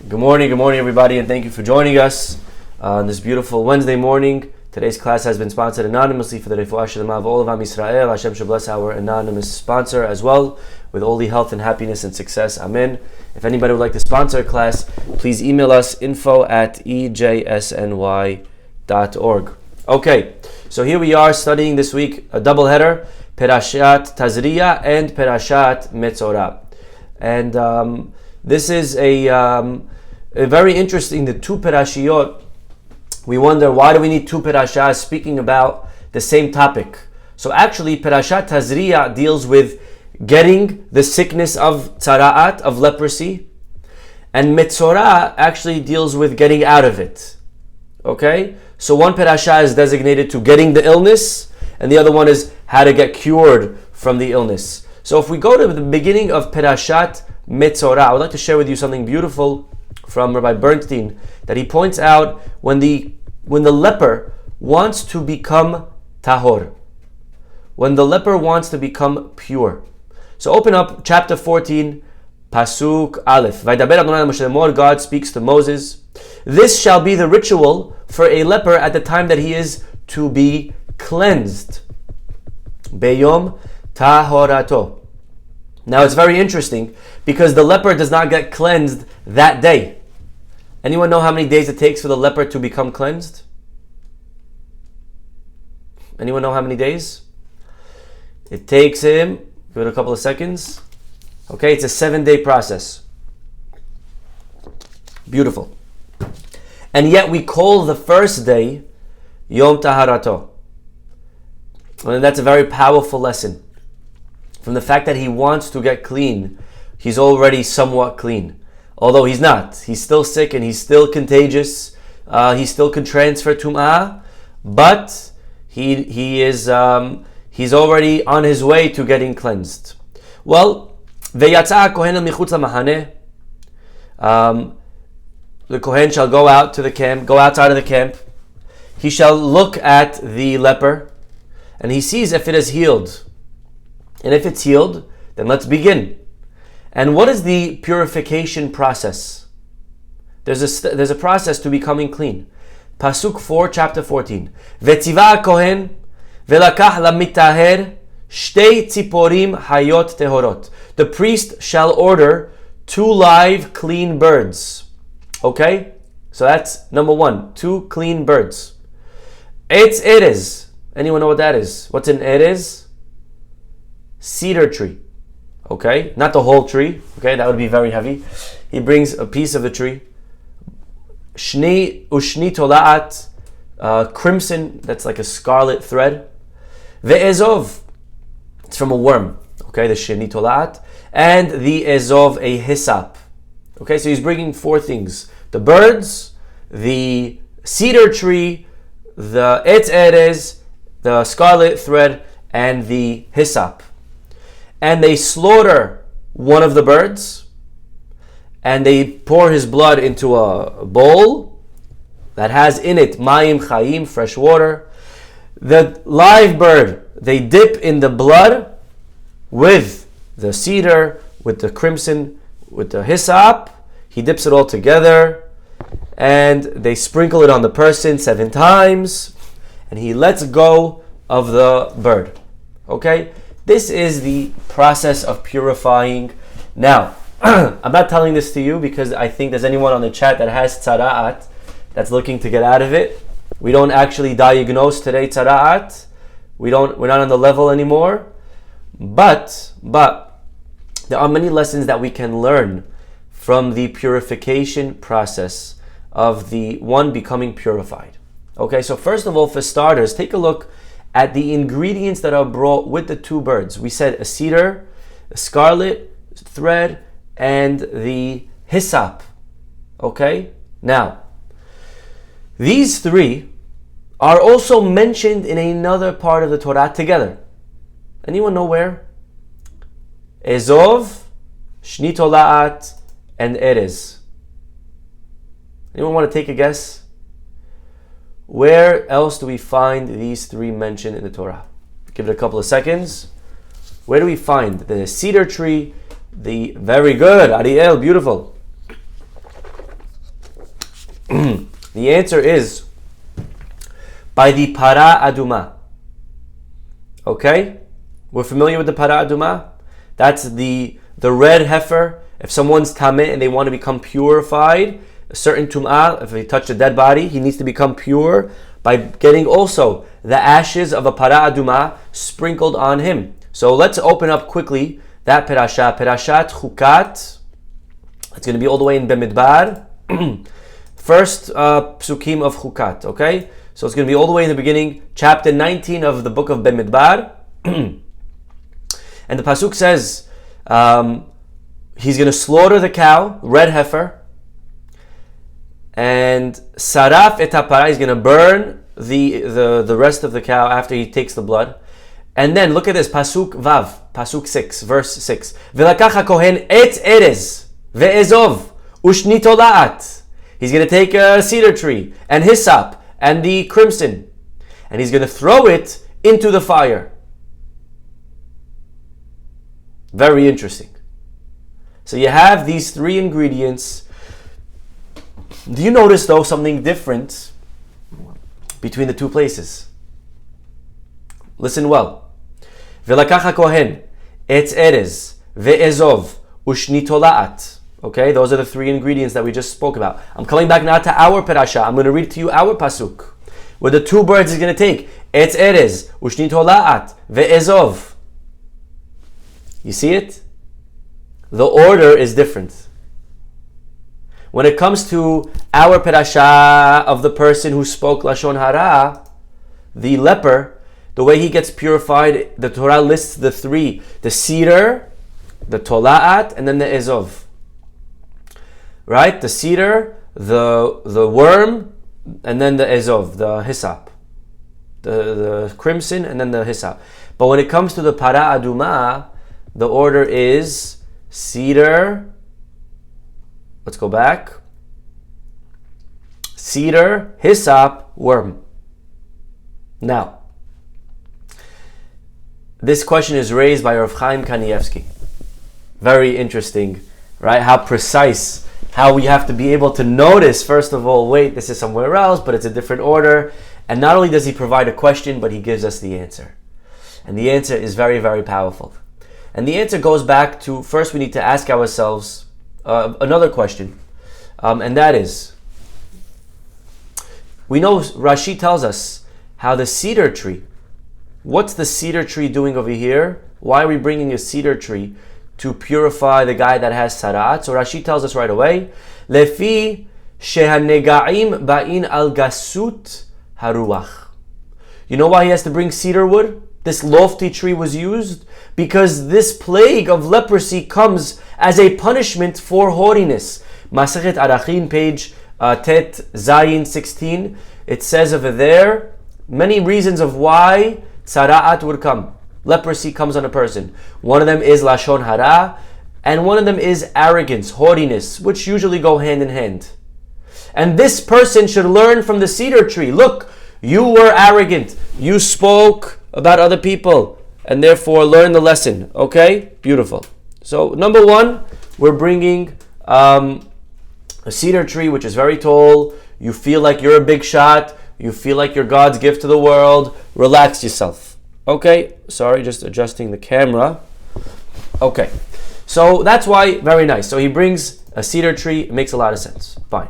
Good morning, everybody, and thank you for joining us on this beautiful Wednesday morning. Today's class has been sponsored anonymously for the Refuah Shlema of all of Am Yisrael. Hashem should bless our anonymous sponsor as well, with all the health and happiness and success. Amen. If anybody would like to sponsor a class, please email us info@ejsny.org. Okay, so here we are studying this week a double header, Perashat Tazria and Perashat-Metzora. And this is a very interesting, the two Perashiyot. We wonder, why do we need two Perashas speaking about the same topic? So actually, Perashat Tazria deals with getting the sickness of tzara'at, of leprosy, and Metzora actually deals with getting out of it. Okay? So one Perashah is designated to getting the illness, and the other one is how to get cured from the illness. So if we go to the beginning of Perashat Metzora, I would like to share with you something beautiful from Rabbi Bernstein, that he points out when the leper wants to become tahor, when the leper wants to become pure. So open up chapter 14, Pasuk Aleph. Vaydaber Adonai Moshe Lemor, God speaks to Moses. This shall be the ritual for a leper at the time that he is to be cleansed. Beyom tahorato. Now it's very interesting because the leper does not get cleansed that day. Anyone know how many days it takes for the leper to become cleansed? Anyone know how many days? It takes him, give it a couple of seconds. Okay, it's a 7-day process. Beautiful. And yet we call the first day Yom Taharato. And that's a very powerful lesson. From the fact that he wants to get clean, he's already somewhat clean. Although he's not. He's still sick and he's still contagious. He still can transfer tum'ah, but he's already on his way to getting cleansed. Well, ve'yatza kohen el michutz lamahaneh. The kohen shall go out to the camp, go outside of the camp. He shall look at the leper, and he sees if it is healed. And if it's healed, then let's begin. And what is the purification process? There's a process to becoming clean. Pasuk 4, chapter 14. Ve'tziva kohen ve'lakach lamitaher shtei tziporim hayot tehorot. The priest shall order 2 live clean birds. Okay? So that's number 1, 2 clean birds. Etz erez. Anyone know what that is? What's an erez? Cedar tree. Okay, not the whole tree. Okay, that would be very heavy. He brings a piece of the tree. Shni ushni tola'at, crimson. That's like a scarlet thread. Ve'ezov, it's from a worm. Okay, the shni tola'at, and the ezov, a hyssop. Okay, so he's bringing 4 things: the birds, the cedar tree, the etz erez, the scarlet thread, and the hyssop. And they slaughter one of the birds, and they pour his blood into a bowl that has in it mayim chayim, fresh water. The live bird, they dip in the blood with the cedar, with the crimson, with the hyssop. He dips it all together, and they sprinkle it on the person 7 times, and he lets go of the bird. Okay? This is the process of purifying. Now, I'm not telling this to you because I think there's anyone on the chat that has tzara'at that's looking to get out of it. We don't actually diagnose today tzara'at. We're not on the level anymore. But there are many lessons that we can learn from the purification process of the one becoming purified. Okay, so first of all, for starters, take a look at the ingredients that are brought with the 2 birds. We said a cedar, a scarlet thread, and the hyssop. Okay? Now, these 3 are also mentioned in another part of the Torah together. Anyone know where? Ezov, Shni Tola'at, and Erez. Anyone want to take a guess? Where else do we find these 3 mentioned in the Torah? Give it a couple of seconds. Where do we find the cedar tree? The very good, Ariel, beautiful. The answer is by the para aduma. Okay? We're familiar with the para aduma? That's the red heifer. If someone's tameh and they want to become purified, a certain tum'ah, if they touch a dead body, he needs to become pure by getting also the ashes of a para aduma sprinkled on him. So let's open up quickly that perasha, Perashat Chukat. It's going to be all the way in Bemidbar. First psukim of Chukat, okay? So it's going to be all the way in the beginning, chapter 19 of the book of Bemidbar. And the pasuk says, he's going to slaughter the cow, red heifer, and saraf et hapara, he's going to burn the rest of the cow after he takes the blood. And then look at this, pasuk vav, pasuk 6, verse 6. V'lakach hakohen et erez ve'ezov ushnito la'at. He's going to take a cedar tree and hyssop and the crimson, and he's going to throw it into the fire. Very interesting. So you have these three ingredients. Do you notice though something different between the two places? Listen well. V'lakach hakohen et erez ve'ezov ushnito la'at. Okay, those are the three ingredients that we just spoke about. I'm coming back now to our parasha. I'm going to read to you our pasuk, where the two birds he's going to take. Etz erez, ushnito la'at, ve'ezov. You see it? The order is different. When it comes to our parasha of the person who spoke lashon hara, the leper, the way he gets purified, the Torah lists the three: the cedar, the tola'at, and then the ezov. Right? The cedar, the worm, and then the ezov, the hyssop. The crimson, and then the hyssop. But when it comes to the para aduma, the order is cedar. Let's go back. Cedar, hyssop, worm. Now, this question is raised by Rav Chaim Kanievsky. Very interesting, right? How precise, how we have to be able to notice, first of all, wait, this is somewhere else, but it's a different order. And not only does he provide a question, but he gives us the answer. And the answer is very, very powerful. And the answer goes back to, first we need to ask ourselves another question. And that is, we know Rashi tells us how the cedar tree, what's the cedar tree doing over here? Why are we bringing a cedar tree to purify the guy that has sarat? So Rashi tells us right away, Lefi shehanega'im ba'in al gasut haruach. You know why he has to bring cedar wood? This lofty tree was used because this plague of leprosy comes as a punishment for haughtiness. Masechet Arachin, page Tet Zayin 16. It says over there many reasons of why tzara'at would come. Leprosy comes on a person. One of them is lashon hara, and one of them is arrogance, haughtiness, which usually go hand in hand. And this person should learn from the cedar tree. Look, you were arrogant. You spoke about other people, and therefore learn the lesson. Okay? Beautiful. So, number one, we're bringing a cedar tree, which is very tall. You feel like you're a big shot. You feel like you're God's gift to the world. Relax yourself. Okay? Sorry, just adjusting the camera. Okay. So, that's why, very nice. So, he brings a cedar tree. It makes a lot of sense. Fine.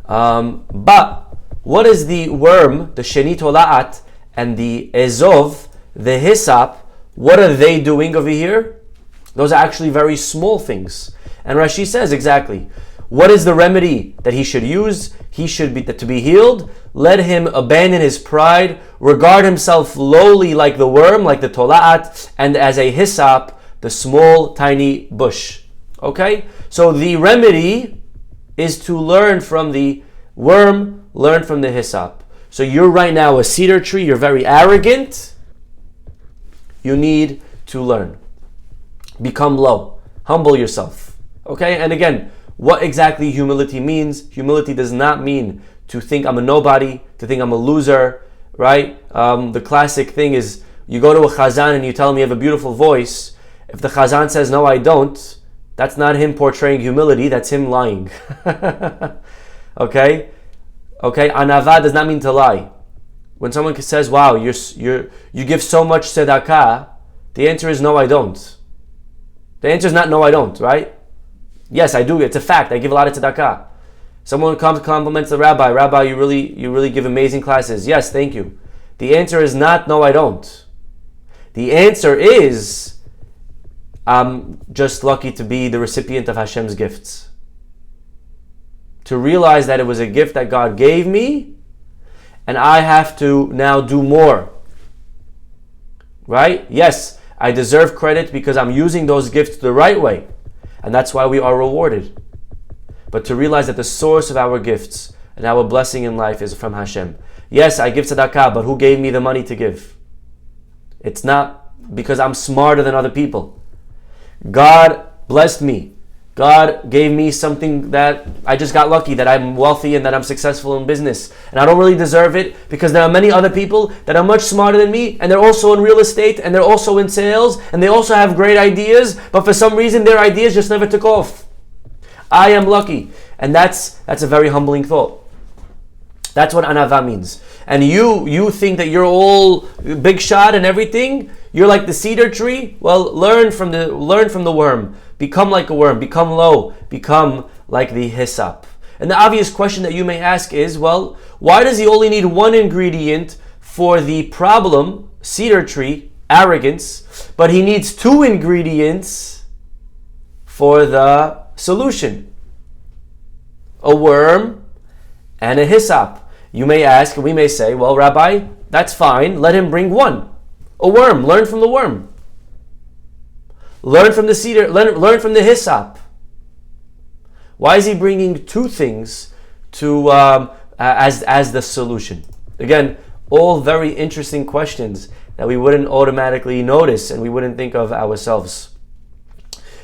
But, what is the worm, the sheni tola'at, and the ezov, the hyssop, what are they doing over here? Those are actually very small things. And Rashi says exactly, what is the remedy that he should use? He should be to be healed. Let him abandon his pride, regard himself lowly like the worm, like the tola'at, and as a hyssop, the small, tiny bush. Okay? So the remedy is to learn from the worm, learn from the hyssop. So you're right now a cedar tree, you're very arrogant. You need to learn. Become low. Humble yourself. Okay? And again, what exactly humility means? Humility does not mean to think I'm a nobody, to think I'm a loser, right? The classic thing is, you go to a chazan and you tell him you have a beautiful voice. If the chazan says, no, I don't, that's not him portraying humility, that's him lying. Okay? Okay? Anava does not mean to lie. When someone says, wow, you give so much tzedakah, the answer is no, I don't. The answer is not no, I don't, right? Yes, I do. It's a fact. I give a lot of tzedakah. Someone comes compliments the rabbi. Rabbi, you really give amazing classes. Yes, thank you. The answer is not no, I don't. The answer is I'm just lucky to be the recipient of Hashem's gifts. To realize that it was a gift that God gave me, and I have to now do more. Right? Yes, I deserve credit because I'm using those gifts the right way. And that's why we are rewarded. But to realize that the source of our gifts and our blessing in life is from Hashem. Yes, I give tzedakah, but who gave me the money to give? It's not because I'm smarter than other people. God blessed me. God gave me something that I just got lucky, that I'm wealthy and that I'm successful in business. And I don't really deserve it because there are many other people that are much smarter than me, and they're also in real estate, and they're also in sales, and they also have great ideas, but for some reason their ideas just never took off. I am lucky. And that's a very humbling thought. That's what anava means. And you think that you're all big shot and everything. You're like the cedar tree. Well, learn from the worm. Become like a worm. Become low. Become like the hyssop. And the obvious question that you may ask is, well, why does he only need one ingredient for the problem, cedar tree, arrogance, but he needs two ingredients for the solution? A worm and a hyssop. You may ask, and we may say, well, Rabbi, that's fine. Let him bring one. A worm. Learn from the worm. Learn from the cedar. Learn from the hyssop. Why is he bringing two things to as the solution? Again, all very interesting questions that we wouldn't automatically notice and we wouldn't think of ourselves.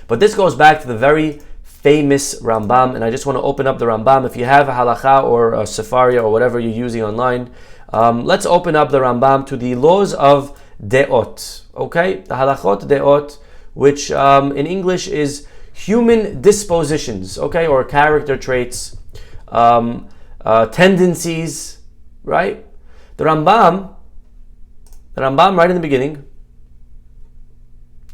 But this goes back to the very famous Rambam, and I just want to open up the Rambam. If you have a halacha or a sefaria or whatever you're using online, let's open up the Rambam to the laws of deot. Okay, the halachot deot, which in English is human dispositions. Okay, or character traits, tendencies. Right? The Rambam right in the beginning,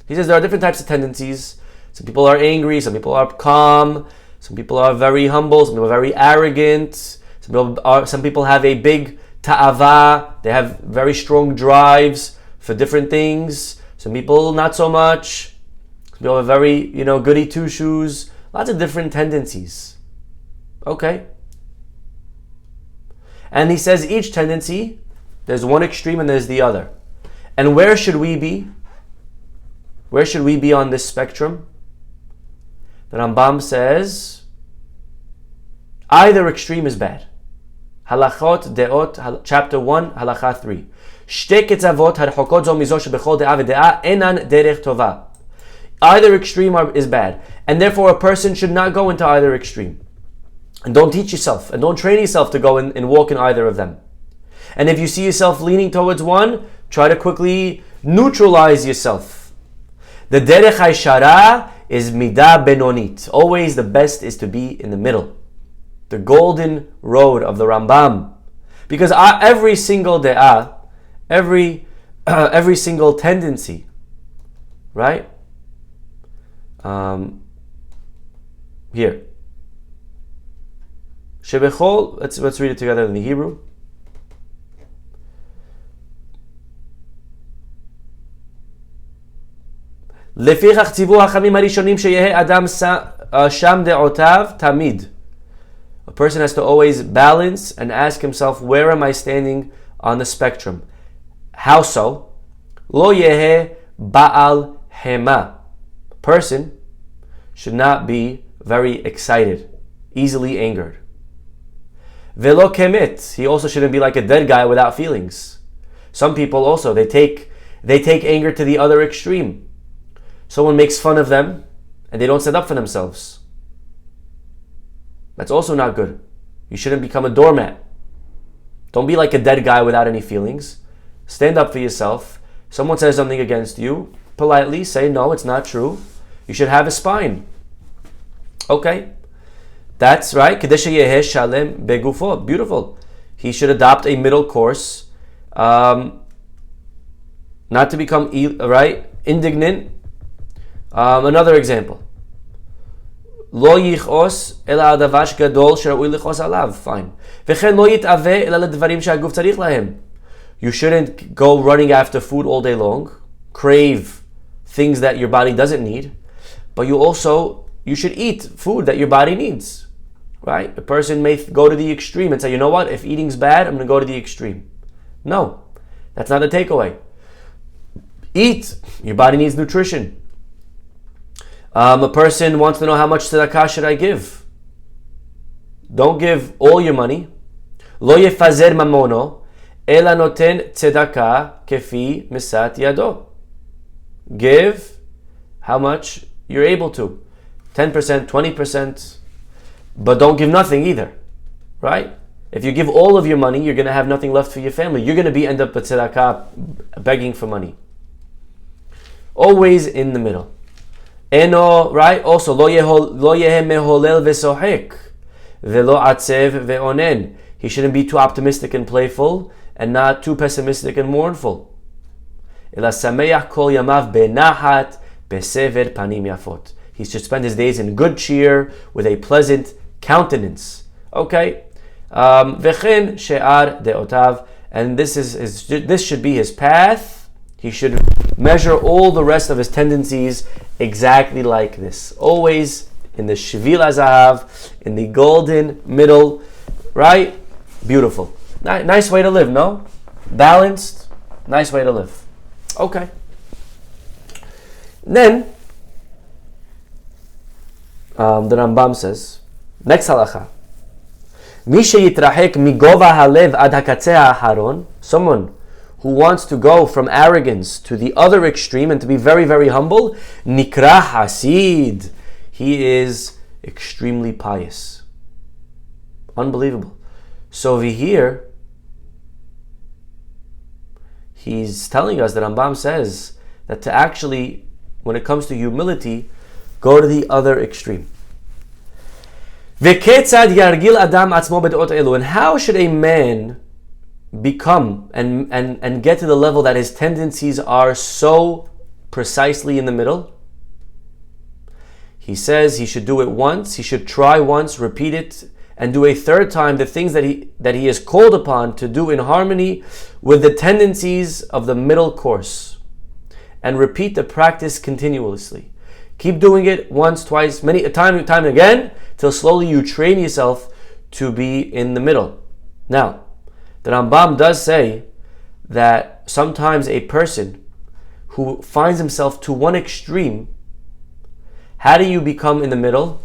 he says there are different types of tendencies. Some people are angry, some people are calm, some people are very humble, some people are very arrogant, some people have a big ta'ava, they have very strong drives for different things. Some people not so much. Some people are very, goody two-shoes. Lots of different tendencies. Okay. And he says each tendency, there's one extreme and there's the other. And where should we be? Where should we be on this spectrum? The Rambam says either extreme is bad. Halachot deot, chapter 1, halacha 3. Shte ketzavot harchokot zo mizo shebechol de'a v'de'a enan derech tova. Either extreme is bad, and therefore a person should not go into either extreme. And don't teach yourself, and don't train yourself to go and walk in either of them. And if you see yourself leaning towards one, try to quickly neutralize yourself. The derech hayshara is midah benonit. Always the best is to be in the middle. The golden road of the Rambam. Because every single de'ah, every single tendency, right? Here. Shebechol, let's read it together in the Hebrew. לפיכך ציוו החכמים הראשונים שיהא אדם שם דעותיו תמיד. A person has to always balance and ask himself, where am I standing on the spectrum? How so? לא יהא בעל המה. A person should not be very excited, easily angered. ולא כמת. He also shouldn't be like a dead guy without feelings. Some people also, they take anger to the other extreme. Someone makes fun of them and they don't stand up for themselves. That's also not good. You shouldn't become a doormat. Don't be like a dead guy without any feelings. Stand up for yourself. Someone says something against you, politely say, no, it's not true. You should have a spine. Okay. That's right. Kedesha yeheh shalem begufo. Beautiful. He should adopt a middle course, not to become indignant. Another example. Lo yichos ela adavash gadol shera'ui lichos alav. Fine. V'chen lo yit'aveh ela ledvarim she'aguf tzarich lahem. You shouldn't go running after food all day long, crave things that your body doesn't need, but you should eat food that your body needs, right? A person may go to the extreme and say, you know what, if eating's bad, I'm going to go to the extreme. No, that's not the takeaway. Eat. Your body needs nutrition. A person wants to know how much tzedakah should I give. Don't give all your money. Lo yefazer mamono, ela noten tzedakah kefi misat yado. Give how much you're able to. 10%, 20%, but don't give nothing either, right? If you give all of your money, you're going to have nothing left for your family. You're going to end up with tzedakah, begging for money. Always in the middle. Eno, right? Also, lo yehe meholel v'sohek, v'lo atzev ve'onen. He shouldn't be too optimistic and playful, and not too pessimistic and mournful. Ela sameach kol yamav benahat besever panim yafot. He should spend his days in good cheer with a pleasant countenance. Okay, v'chen she'ar deotav, and this should be his path. He should measure all the rest of his tendencies exactly like this. Always in the shvil hazahav, in the golden middle, right? Beautiful. Nice way to live, no? Balanced, nice way to live. Okay. Then, the Rambam says, next halacha, Mi sheyitrahek migova halev ad hakatzeh ha'aharon, someone who wants to go from arrogance to the other extreme and to be very, very humble, nikra hasid, he is extremely pious. Unbelievable. So over here, he's telling us that Rambam says that to actually, when it comes to humility, go to the other extreme. And how should a man become and get to the level that his tendencies are so precisely in the middle? He says he should do it once, he should try once, repeat it, and do a third time the things that he is called upon to do in harmony with the tendencies of the middle course, and repeat the practice continuously. Keep doing it once, twice, time and again, till slowly you train yourself to be in the middle. Now, the Rambam does say that sometimes a person who finds himself to one extreme, how do you become in the middle?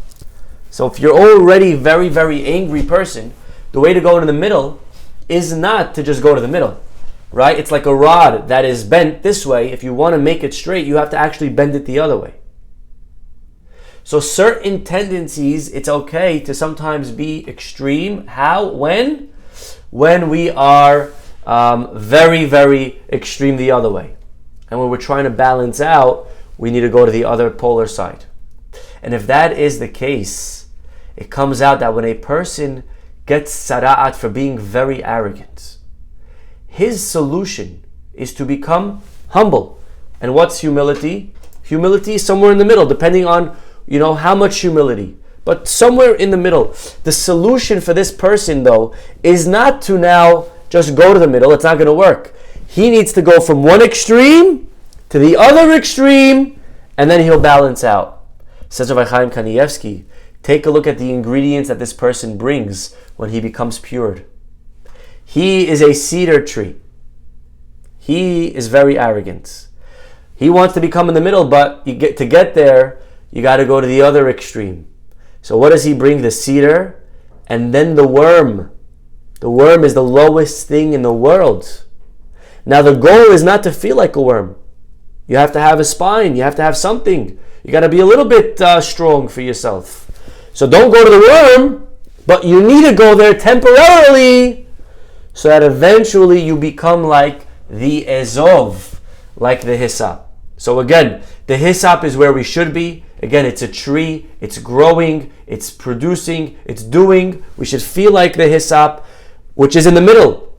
So if you're already very, very angry person, the way to go to the middle is not to just go to the middle, right? It's like a rod that is bent this way. If you want to make it straight, you have to actually bend it the other way. So certain tendencies, it's okay to sometimes be extreme. How? When we are very, very extreme the other way. And when we're trying to balance out, we need to go to the other polar side. And if that is the case, it comes out that when a person gets sara'at for being very arrogant, his solution is to become humble. And what's humility? Humility is somewhere in the middle, depending on how much humility. But somewhere in the middle. The solution for this person, though, is not to now just go to the middle. It's not going to work. He needs to go from one extreme to the other extreme, and then he'll balance out. Says Rav Chaim Kanievsky, take a look at the ingredients that this person brings when he becomes pure. He is a cedar tree. He is very arrogant. He wants to become in the middle, but to get there, you got to go to the other extreme. So what does he bring? The cedar and then the worm. The worm is the lowest thing in the world. Now the goal is not to feel like a worm. You have to have a spine. You have to have something. You got to be a little bit strong for yourself. So don't go to the worm, but you need to go there temporarily so that eventually you become like the Ezov, like the Hissa. So again, the hyssop is where we should be. Again, it's a tree, it's growing, it's producing, it's doing. We should feel like the hyssop, which is in the middle.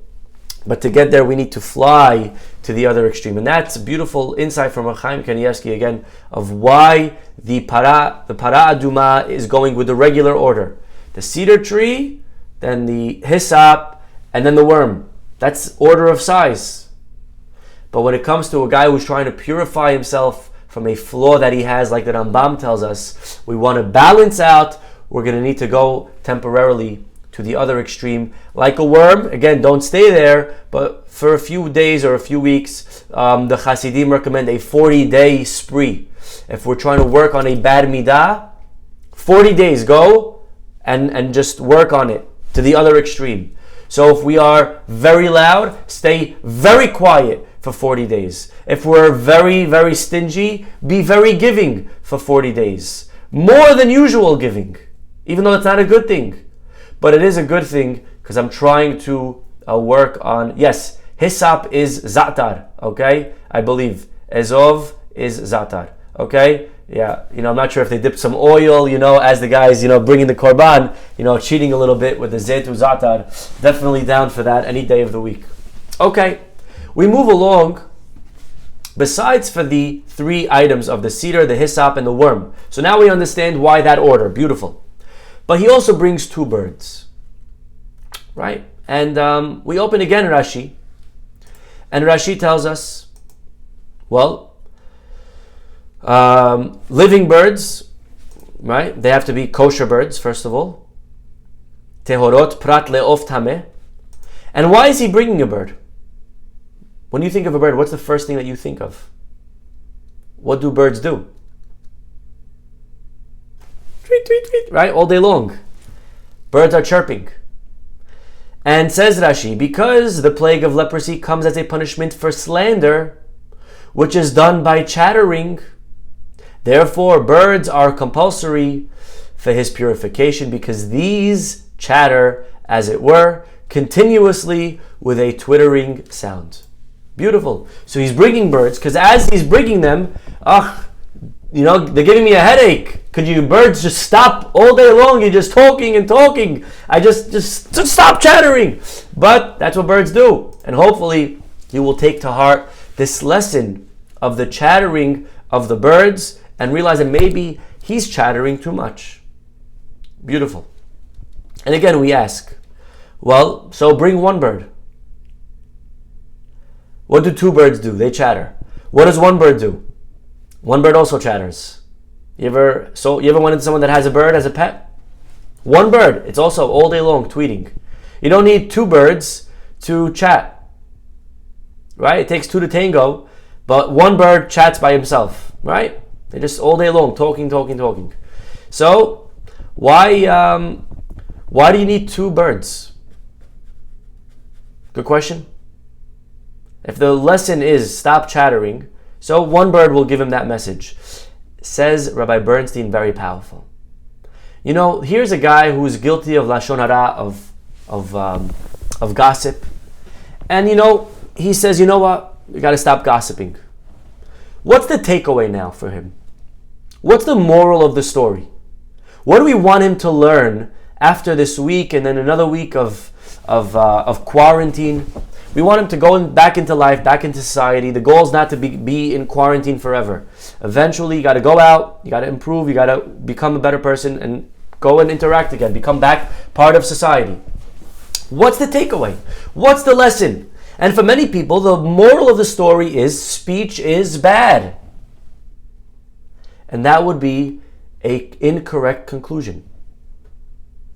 But to get there, we need to fly to the other extreme. And that's a beautiful insight from Chaim Kanievsky again, of why the para aduma is going with the regular order. The cedar tree, then the hyssop, and then the worm. That's order of size. But when it comes to a guy who's trying to purify himself from a flaw that he has, like the Rambam tells us, we want to balance out, we're going to need to go temporarily to the other extreme. Like a worm, again, don't stay there, but for a few days or a few weeks, the Hasidim recommend a 40-day spree. If we're trying to work on a bad midah, 40 days, go and just work on it to the other extreme. So if we are very loud, stay very quiet for 40 days. If we're very, very stingy, be very giving for 40 days. More than usual giving, even though it's not a good thing. But it is a good thing because I'm trying to work on, yes, hyssop is zatar, okay? I believe. Ezov is zatar, okay? Yeah, I'm not sure if they dipped some oil, as the guys, bringing the korban, cheating a little bit with the zaitu zatar. Definitely down for that any day of the week. Okay, we move along. Besides for the 3 items of the cedar, the hyssop, and the worm. So now we understand why that order. Beautiful. But he also brings 2 birds, right? And we open again Rashi. And Rashi tells us, well, living birds, right? They have to be kosher birds, first of all. Tehorot prat le'of tameh. And why is he bringing a bird? When you think of a bird, what's the first thing that you think of? What do birds do? Tweet, tweet, tweet, right? All day long. Birds are chirping. And says Rashi, because the plague of leprosy comes as a punishment for slander, which is done by chattering, therefore birds are compulsory for his purification, because these chatter, as it were, continuously with a twittering sound. Beautiful. So he's bringing birds, because as he's bringing them, they're giving me a headache. Could you birds just stop all day long? You're just talking and talking. I just stop chattering. But that's what birds do. And hopefully you will take to heart this lesson of the chattering of the birds and realize that maybe he's chattering too much. Beautiful. And again we ask, well, so bring 1 bird. What do 2 birds do? They chatter. What does 1 bird do? 1 bird also chatters. You ever went into someone that has a bird as a pet? 1 bird, it's also all day long tweeting. You don't need 2 birds to chat. Right? It takes 2 to tango, but 1 bird chats by himself, right? They're just all day long talking. So why do you need 2 birds? Good question. If the lesson is stop chattering, so 1 bird will give him that message. Says Rabbi Bernstein, very powerful. Here's a guy who's guilty of lashon hara, of gossip, and he says, you know what? We got to stop gossiping. What's the takeaway now for him? What's the moral of the story? What do we want him to learn after this week and then another week of quarantine? We want him to go back into life, back into society. The goal is not to be in quarantine forever. Eventually, you got to go out, you got to improve, you got to become a better person and go and interact again, become back part of society. What's the takeaway? What's the lesson? And for many people, the moral of the story is speech is bad. And that would be an incorrect conclusion.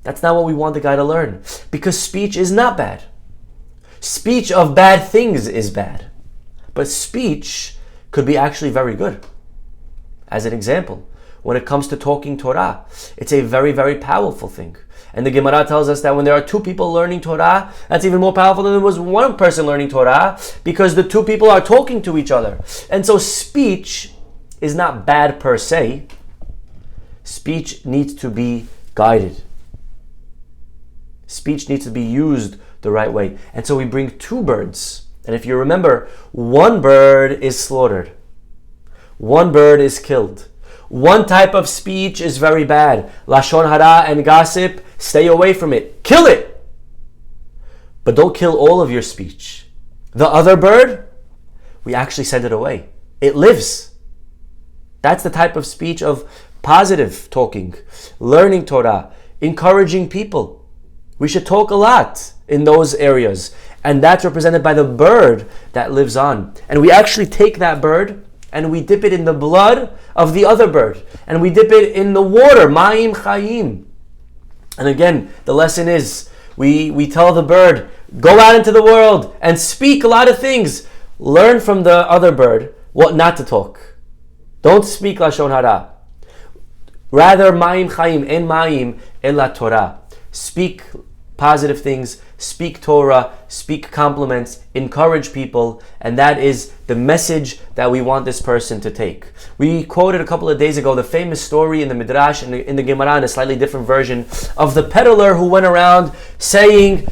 That's not what we want the guy to learn, because speech is not bad. Speech of bad things is bad. But speech could be actually very good. As an example, when it comes to talking Torah, it's a very, very powerful thing. And the Gemara tells us that when there are 2 people learning Torah, that's even more powerful than there was 1 person learning Torah, because the 2 people are talking to each other. And so speech is not bad per se. Speech needs to be guided. Speech needs to be used the right way. And so we bring 2 birds. And if you remember, 1 bird is slaughtered. one bird is killed. One type of speech is very bad. Lashon hara and gossip, stay away from it. Kill it. But don't kill all of your speech. The other bird, we actually send it away. It lives. That's the type of speech of positive talking, learning Torah, encouraging people. We should talk a lot in those areas. And that's represented by the bird that lives on. And we actually take that bird and we dip it in the blood of the other bird. And we dip it in the water, Ma'im Chayim. And again, the lesson is, we tell the bird, go out into the world and speak a lot of things. Learn from the other bird what not to talk. Don't speak Lashon Hara. Rather, Ma'im Chayim, En Ma'im, Ela Torah. Speak positive things, speak Torah, speak compliments, encourage people, and that is the message that we want this person to take. We quoted a couple of days ago the famous story in the Midrash, in the Gemara, in a slightly different version, of the peddler who went around saying,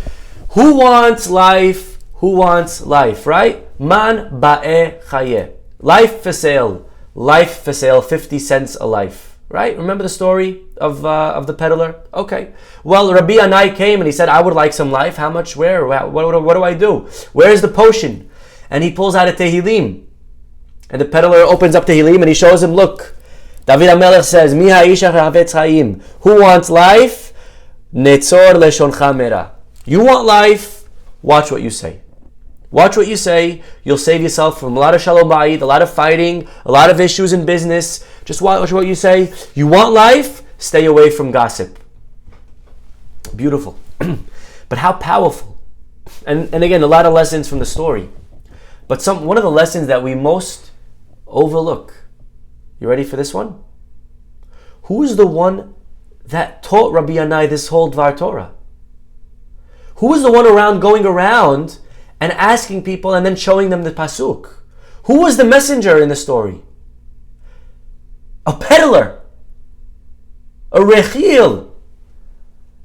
who wants life? Who wants life, right? Man ba'e chaye. Life for sale. Life for sale, 50 cents a life. Right? Remember the story of the peddler? Okay. Well, Rabbi Anai came and he said, I would like some life. How much? Where? What do I do? Where's the potion? And he pulls out a Tehillim. And the peddler opens up Tehillim and he shows him, look, David HaMelech says, Mi ha'isha ha'avetz chayim. Who wants life? Netzor leshoncha mera. You want life? Watch what you say. Watch what you say. You'll save yourself from a lot of shalom bayit, a lot of fighting, a lot of issues in business. Just watch what you say. You want life? Stay away from gossip. Beautiful. But how powerful. And again, a lot of lessons from the story. But one of the lessons that we most overlook. You ready for this one? Who is the one that taught Rabbi Yanai this whole Dvar Torah? Who was the one going around and asking people and then showing them the pasuk? Who was the messenger in the story? A peddler. A rechil.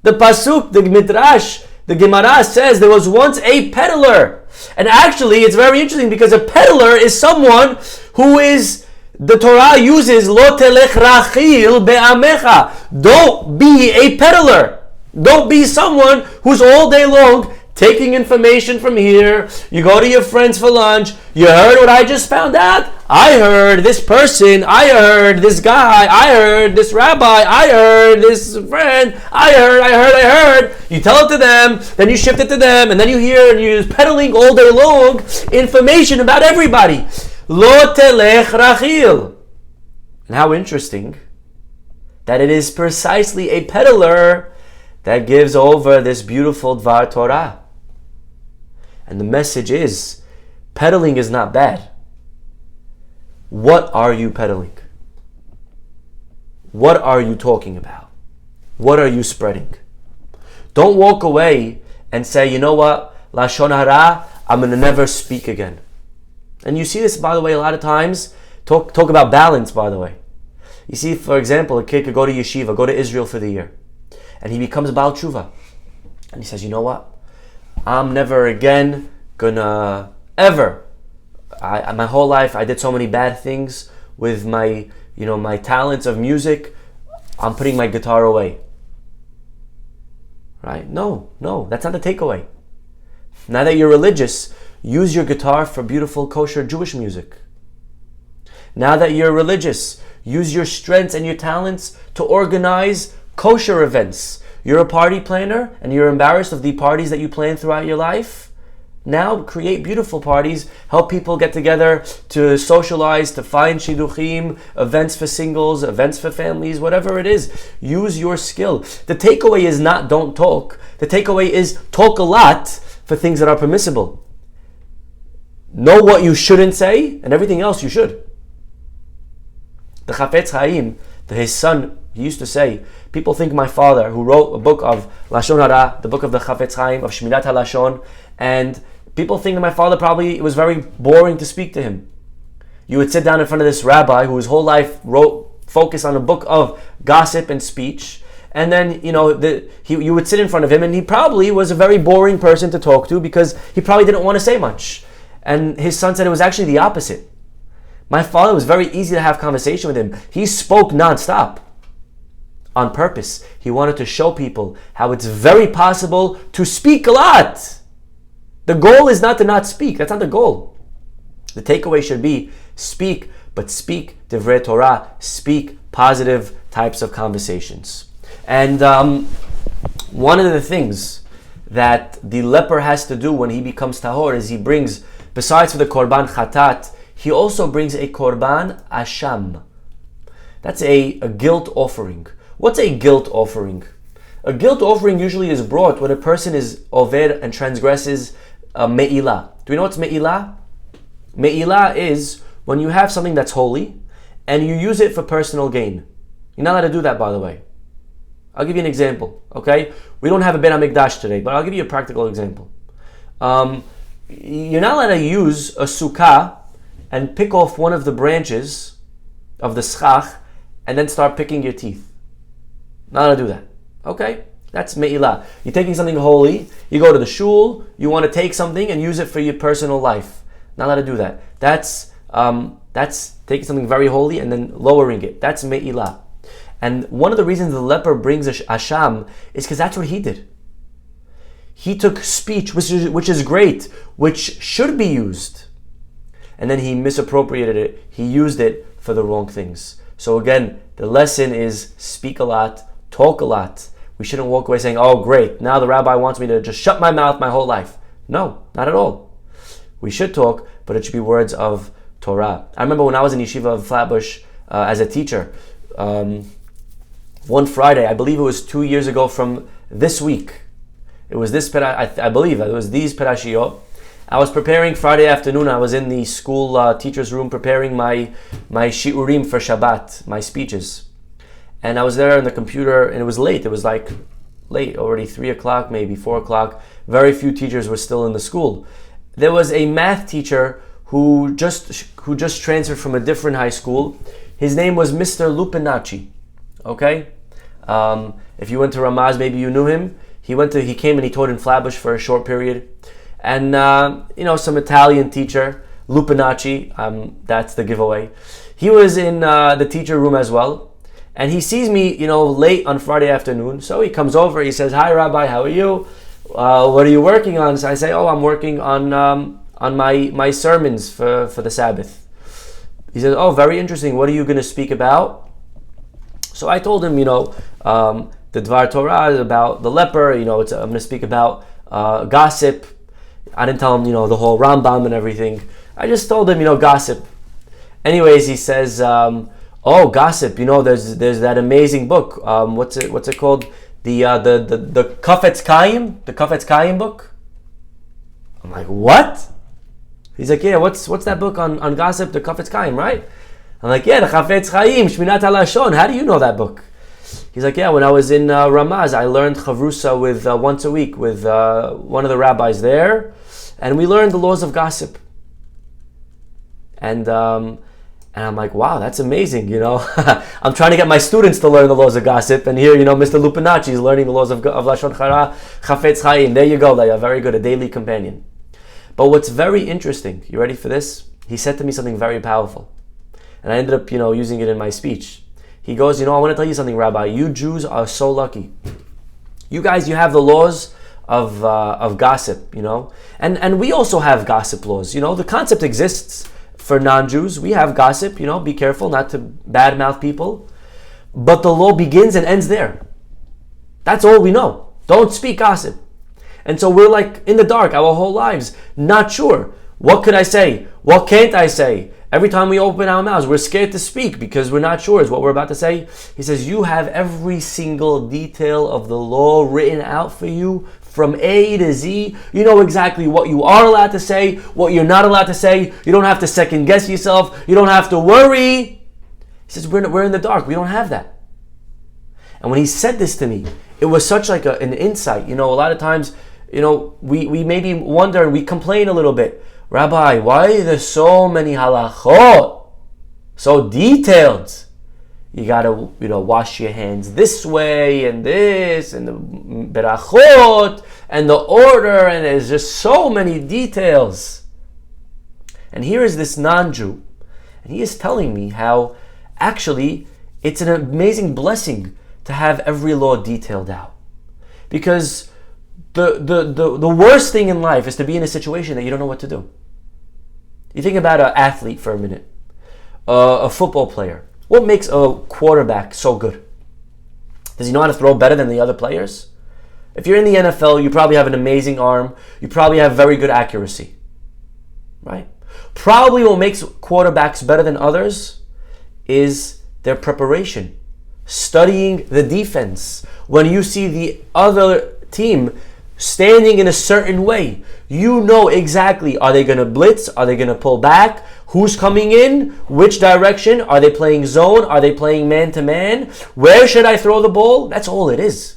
The pasuk, the midrash, the Gemara says there was once a peddler. And actually it's very interesting because a peddler is someone who is, the Torah uses, lo telech rachil be'amecha. Don't be a peddler. Don't be someone who's all day long taking information from here. You go to your friends for lunch. You heard what I just found out? I heard this person. I heard this guy. I heard this rabbi. I heard this friend. I heard. You tell it to them, then you shift it to them, and then you hear and you're peddling all day long information about everybody. Lo telech rachil. And how interesting that it is precisely a peddler that gives over this beautiful Dvar Torah. And the message is, peddling is not bad. What are you peddling? What are you talking about? What are you spreading? Don't walk away and say, you know what, Lashon Hara, I'm going to never speak again. And you see this, by the way, a lot of times. Talk about balance, by the way. You see, for example, a kid could go to yeshiva, go to Israel for the year, and he becomes a Baal Tshuva. And he says, you know what? I'm never again gonna ever. My whole life I did so many bad things with my talents of music. I'm putting my guitar away. Right? No, that's not the takeaway. Now that you're religious, use your guitar for beautiful kosher Jewish music. Now that you're religious, use your strengths and your talents to organize kosher events. You're a party planner and you're embarrassed of the parties that you plan throughout your life. Now create beautiful parties, help people get together to socialize, to find shidduchim, events for singles, events for families, whatever it is. Use your skill. The takeaway is not don't talk. The takeaway is talk a lot for things that are permissible. Know what you shouldn't say and everything else you should. The Chafetz Chaim, his son, he used to say, people think my father, who wrote a book of Lashon Hara, the book of the Chafetz Chaim, of Shmirat HaLashon, and people think that my father probably, it was very boring to speak to him. You would sit down in front of this rabbi who his whole life focused on a book of gossip and speech, and then, you would sit in front of him and he probably was a very boring person to talk to because he probably didn't want to say much. And his son said it was actually the opposite. My father was very easy to have conversation with him. He spoke nonstop on purpose. He wanted to show people how it's very possible to speak a lot. The goal is not to not speak. That's not the goal. The takeaway should be speak, but speak divrei Torah. Speak positive types of conversations. And one of the things that the leper has to do when he becomes tahor is he brings, besides for the korban chatat, he also brings a korban asham. That's a guilt offering. What's a guilt offering? A guilt offering usually is brought when a person is over and transgresses me'ilah. Do we know what's me'ilah? Me'ilah is when you have something that's holy and you use it for personal gain. You're not allowed to do that, by the way. I'll give you an example, okay? We don't have a Bet HaMikdash today, but I'll give you a practical example. You're not allowed to use a sukkah and pick off one of the branches of the schach and then start picking your teeth. Not allowed to do that, okay? That's me'ilah. You're taking something holy, you go to the shul, you want to take something and use it for your personal life. Not allowed to do that. That's taking something very holy and then lowering it. That's me'ilah. And one of the reasons the leper brings asham is because that's what he did. He took speech, which is great, which should be used, and then he misappropriated it. He used it for the wrong things. So again, the lesson is speak a lot, talk a lot. We shouldn't walk away saying, oh great, now the rabbi wants me to just shut my mouth my whole life. No, not at all. We should talk, but it should be words of Torah. I remember when I was in Yeshiva of Flatbush as a teacher, one Friday, I believe it was 2 years ago from this week. It was this, I believe it was these Perashiyot. I was preparing Friday afternoon. I was in the school teacher's room preparing my shiurim for Shabbat, my speeches. And I was there on the computer and it was late. It was like late, already 3 o'clock, maybe 4 o'clock. Very few teachers were still in the school. There was a math teacher who just transferred from a different high school. His name was Mr. Lupinacci. Okay? If you went to Ramaz, maybe you knew him. He came and he taught in Flatbush for a short period. And, some Italian teacher, Lupinacci, that's the giveaway. He was in the teacher room as well. And he sees me, late on Friday afternoon. So he comes over, he says, hi, Rabbi, how are you? What are you working on? So I say, I'm working on my sermons for the Sabbath. He says, oh, very interesting. What are you going to speak about? So I told him, the Dvar Torah is about the leper. I'm going to speak about gossip. I didn't tell him, the whole Rambam and everything. I just told him, gossip. Anyways, he says, oh, gossip. There's that amazing book. What's it called? The Kafetz Chaim, the Kafetz Chaim book. I'm like, what? He's like, yeah. What's that book on gossip? The Kafetz Chaim, right? I'm like, yeah, the Chafetz Chaim, Shminat HaLashon. How do you know that book? He's like, yeah, when I was in Ramaz, I learned Chavrusa with once a week with one of the rabbis there, and we learned the laws of gossip. And I'm like, wow, that's amazing, I'm trying to get my students to learn the laws of gossip, and here, Mr. Lupinacci is learning the laws of Lashon Hara, Chafetz Chaim. There you go, Leah, very good, a daily companion. But what's very interesting, you ready for this? He said to me something very powerful. And I ended up, using it in my speech. He goes, I want to tell you something, Rabbi. You Jews are so lucky. You guys, you have the laws of gossip, And we also have gossip laws. The concept exists for non-Jews. We have gossip, be careful not to badmouth people. But the law begins and ends there. That's all we know. Don't speak gossip. And so we're like in the dark our whole lives, not sure. What could I say? What can't I say? Every time we open our mouths, we're scared to speak because we're not sure is what we're about to say. He says, you have every single detail of the law written out for you from A to Z. You know exactly what you are allowed to say, what you're not allowed to say. You don't have to second guess yourself. You don't have to worry. He says, we're in the dark. We don't have that. And when he said this to me, it was such like an insight. A lot of times, we maybe wonder and we complain a little bit. Rabbi, why are there so many halachot? So detailed. You gotta, wash your hands this way and this and the berachot and the order, and there's just so many details. And here is this non-Jew, And he is telling me how actually it's an amazing blessing to have every law detailed out. Because the worst thing in life is to be in a situation that you don't know what to do. You think about an athlete for a minute, a football player. What makes a quarterback so good? Does he know how to throw better than the other players? If you're in the NFL, you probably have an amazing arm. You probably have very good accuracy, right? Probably what makes quarterbacks better than others is their preparation, studying the defense. When you see the other team standing in a certain way, you know exactly, are they going to blitz? Are they going to pull back? Who's coming in? Which direction? Are they playing zone? Are they playing man-to-man? Where should I throw the ball? That's all it is.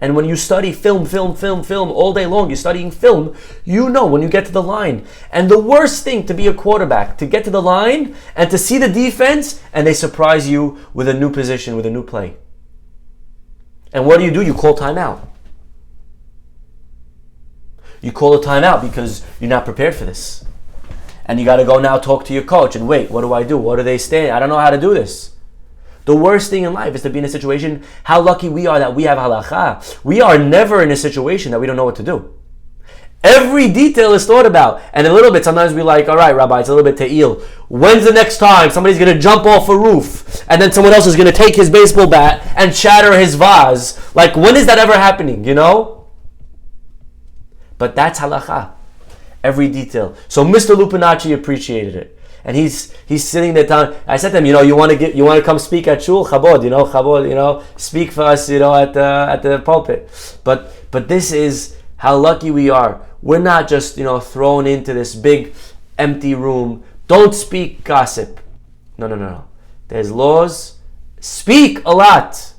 And when you study film all day long, you're studying film, you know when you get to the line. And the worst thing to be a quarterback, to get to the line and to see the defense and they surprise you with a new position, with a new play. And what do? You call timeout. You call a timeout because you're not prepared for this. And you got to go now talk to your coach and wait, what do I do? What do they stand? I don't know how to do this. The worst thing in life is to be in a situation, how lucky we are that we have halakha. We are never in a situation that we don't know what to do. Every detail is thought about. And a little bit, sometimes we like, all right, Rabbi, it's a little bit te'il. When's the next time somebody's going to jump off a roof and then someone else is going to take his baseball bat and shatter his vase? Like, when is that ever happening, you know? But that's halakha. Every detail. So Mr. Lupinacci appreciated it. And he's sitting there telling, I said to him, you want to come speak at shul, chabod, speak for us, at the pulpit. But this is how lucky we are. We're not just, thrown into this big empty room. Don't speak gossip. No. There's laws. Speak a lot.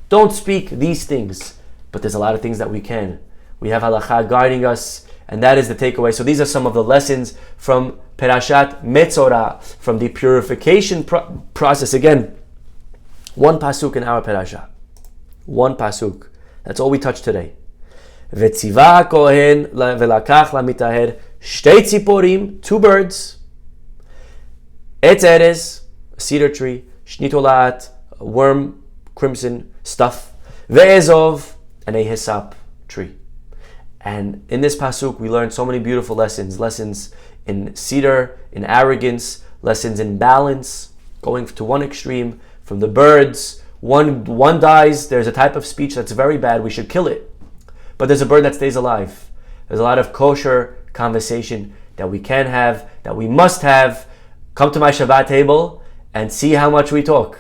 Don't speak these things. But there's a lot of things that we can. We have halakha guiding us. And that is the takeaway. So these are some of the lessons from Tazria-Metzora, from the purification process. Again, one pasuk in our parasha. One pasuk. That's all we touched today. V'tziva kohen v'lakach lamitaher shtei tziporim, 2 birds. Etz erez, a cedar tree. Shnitolat, worm, crimson stuff. Ve'ezov, and a hyssop tree. And in this pasuk, we learned so many beautiful lessons. Lessons in cedar, in arrogance, lessons in balance, going to one extreme. From the birds, one dies. There's a type of speech that's very bad. We should kill it. But there's a bird that stays alive. There's a lot of kosher conversation that we can have, that we must have. Come to my Shabbat table and see how much we talk.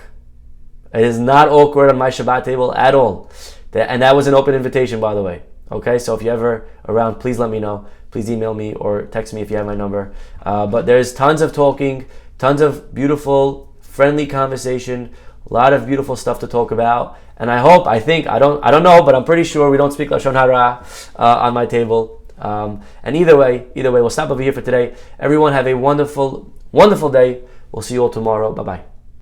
It is not awkward on my Shabbat table at all. And that was an open invitation, by the way. Okay, so if you're ever around, please let me know. Please email me or text me if you have my number. But there's tons of talking, tons of beautiful, friendly conversation, a lot of beautiful stuff to talk about. And I don't know, but I'm pretty sure we don't speak Lashon Hara on my table. And either way, we'll stop over here for today. Everyone have a wonderful, wonderful day. We'll see you all tomorrow. Bye-bye.